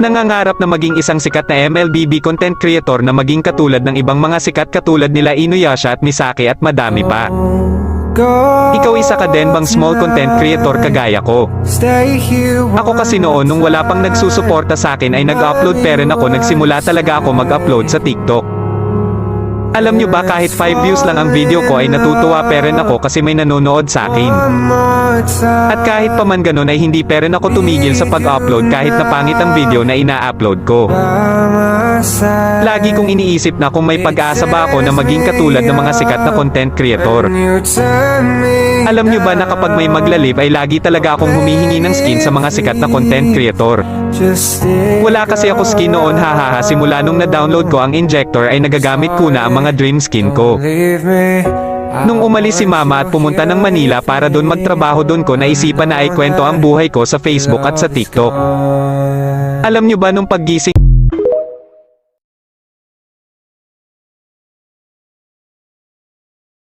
Nangangarap na maging isang sikat na MLBB content creator na maging katulad ng ibang mga sikat katulad nila Inuyasha at Misaki at madami pa. Ikaw isa ka din bang small content creator kagaya ko? Ako kasi noon nung wala pang nagsusuporta sa akin ay nag-upload pero nagsimula talaga ako mag-upload sa TikTok. Alam nyo ba kahit 5 views lang ang video ko ay natutuwa pa rin ako kasi may nanonood sa akin. At kahit pa man ganun ay hindi pa rin ako tumigil sa pag-upload kahit na pangit ang video na ina-upload ko. Lagi kong iniisip na kung may pag-asa ba ako na maging katulad ng mga sikat na content creator. Alam nyo ba na kapag may maglalib ay lagi talaga akong humihingi ng skin sa mga sikat na content creator. Wala kasi ako skin noon hahaha simula nung na-download ko ang injector ay nagagamit ko na ang mga dream skin ko. Nung umalis si mama at pumunta ng Manila para doon magtrabaho doon ko naisipan na ay kwento ang buhay ko sa Facebook at sa TikTok. Alam nyo ba nung paggising